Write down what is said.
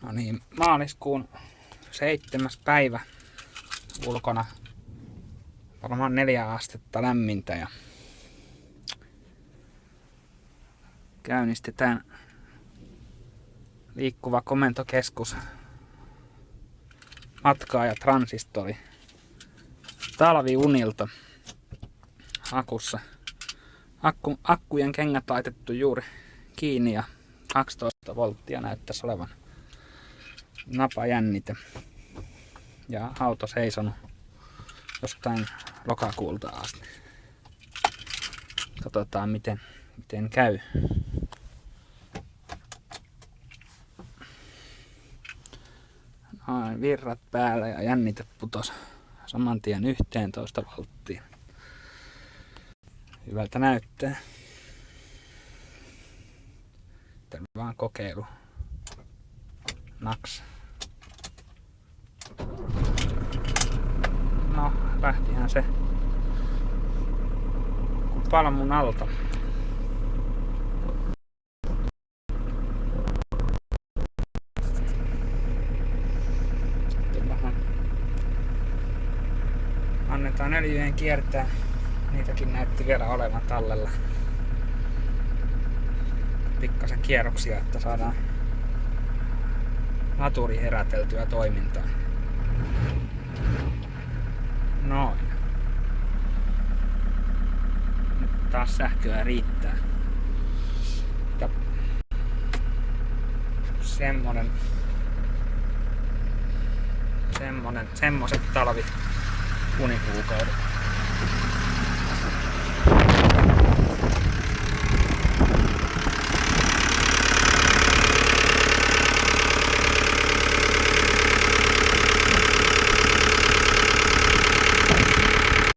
No niin, maaliskuun 7. päivä ulkona. Varmaan 4 astetta lämmintä ja käynnistetään liikkuva komentokeskus matkaa ja transistori talviunilta akussa. Akkujen kengät laitettu juuri kiinni ja 12 volttia näyttäisi olevan napajännite. Ja auto seisonut jostain lokakuulta asti. Katsotaan miten käy. Noin, virrat päällä ja jännite putos saman tien 11 volttiin. Hyvältä näyttää. Tämä vaan kokeilu. Naks. No, lähtihän se kun palmun alta. Sitten vähän annetaan öljyjen kiertää. Niitäkin näytti vielä olevan tallella. Pikkasen kierroksia, että saadaan laturi heräteltyä toimintaan. Noin. Nyt taas sähköä riittää. Ja semmoset talvi unikuukaudet.